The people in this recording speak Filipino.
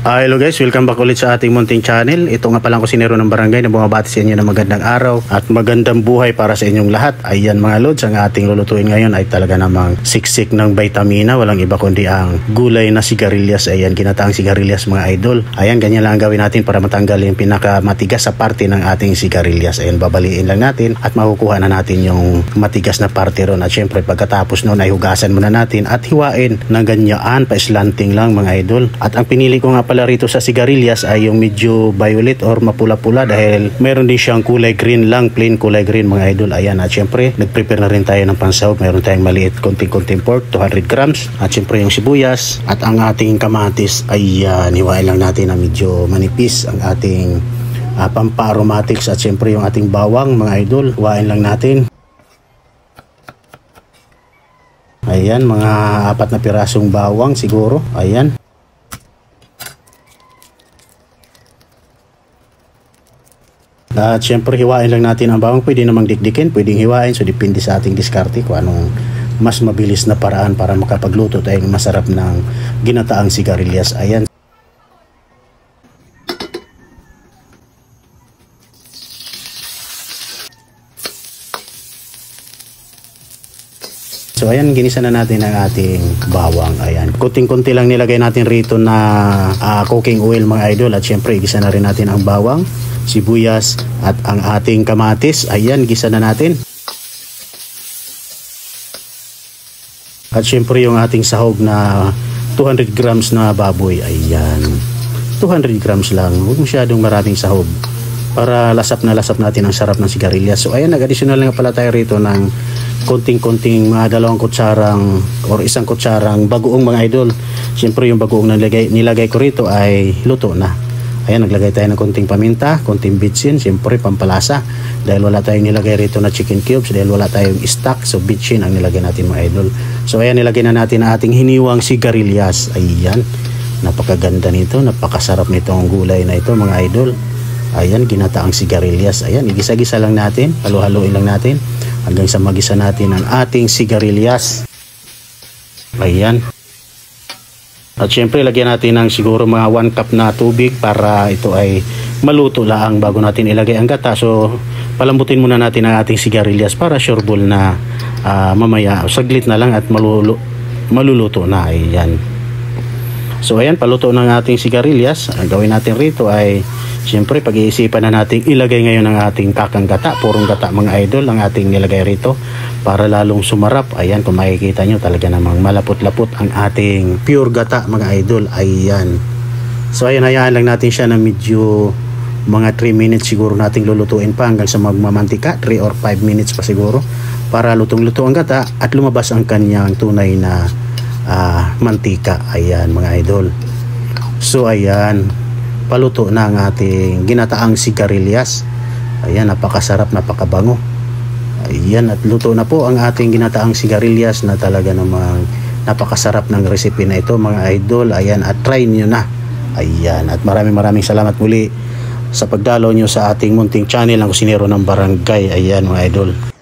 Hello guys, welcome back ulit sa ating munting channel. Ito nga palang kusinero ng barangay na bumabati sa inyo ng magandang araw at magandang buhay para sa inyong lahat. Ayan mga lods, ang ating lulutuin ngayon ay talaga namang siksik ng vitamina. Walang iba kundi ang gulay na sigarilyas. Ayan, ginataang sigarilyas mga idol. Ayan, ganyan lang ang gawin natin para matanggal yung pinakamatigas sa parte ng ating sigarilyas. Ayan, babaliin lang natin at makukuha na natin yung matigas na parte ron. At syempre pagkatapos noon ay hugasan muna natin at hiwain ng ganyaan, pa-slanting lang mga idol. At ang pinili ko nga pala rito sa sigarilyas ay yung medyo violet or mapula-pula dahil meron din siyang kulay green lang, plain kulay green mga idol. Ayan, at syempre nagprepare na rin tayo ng pansahog. Meron tayong maliit konting pork, 200 grams, at syempre yung sibuyas at ang ating kamatis. Ayan, hiwain lang natin na medyo manipis ang ating pampa-aromatics at syempre yung ating bawang mga idol, hiwain lang natin. Ayan, mga 4 na pirasong bawang siguro. Ayan. At syempre hiwain lang natin ang bawang. Pwede namang dikdikin, pwedeng hiwain. So depende sa ating diskarte kung anong mas mabilis na paraan para makapagluto tayo ng masarap ng ginataang sigarilyas. Ayan. So ayan, ginisa na natin ang ating bawang. Ayan, kunting-kunti lang nilagay natin rito na cooking oil mga idol. At syempre gisa na rin natin ang bawang, sibuyas at ang ating kamatis. Ayan, gisa na natin. At syempre yung ating sahog na 200 grams na baboy. Ayan, 200 grams lang, huwag masyadong maraming sahog para lasap natin ang sarap ng sigarilyas. So ayan, nag-additional nga pala tayo rito ng konting-konting mga 2 kutsarang or 1 kutsarang bagoong mga idol. Siyempre yung bagoong na nilagay ko rito ay luto na. Ayan, naglagay tayo ng konting paminta, konting bitsin, siyempre pampalasa. Dahil wala tayong nilagay rito na chicken cubes, dahil wala tayong stock, so bitsin ang nilagay natin mga idol. So ayan, nilagay na natin ang ating hiniwang sigarilyas. Ayan, napakaganda nito, napakasarap nitong gulay na ito mga idol. Ayan, ginataang sigarilyas. Ayan, igisa-gisa lang natin, halo-haloin lang natin hanggang sa magisa natin ang ating sigarilyas. Ayan. At syempre lagyan natin ng siguro mga 1 cup na tubig para ito ay maluto lang bago natin ilagay ang gata. So palambutin muna natin ang ating sigarilyas para sureball na mamaya saglit na lang at maluluto na. Ayan. So ayan, paluto ng ating sigarilyas. Ang gawin natin rito ay siyempre pag-iisipan na natin ilagay ngayon ang ating kakang gata. Purong gata mga idol ang ating nilagay rito para lalong sumarap. Ayan, kung makikita nyo talaga namang malapot-lapot ang ating pure gata mga idol. Ayan. So ayan, hayaan lang natin siya na medyo mga 3 minutes siguro nating lulutuin pa hanggang sa magmamantika. 3 or 5 minutes pa siguro para lutong-luto ang gata at lumabas ang kanyang tunay na mantika. Ayan mga idol. So ayan, paluto na ang ating ginataang sigarilyas. Ayan, napakasarap, napakabango. Ayan, at luto na po ang ating ginataang sigarilyas na talaga namang napakasarap ng recipe na ito mga idol. Ayan, at try nyo na. Ayan, at maraming salamat muli sa pagdalo nyo sa ating munting channel ang kusinero ng barangay. Ayan mga idol.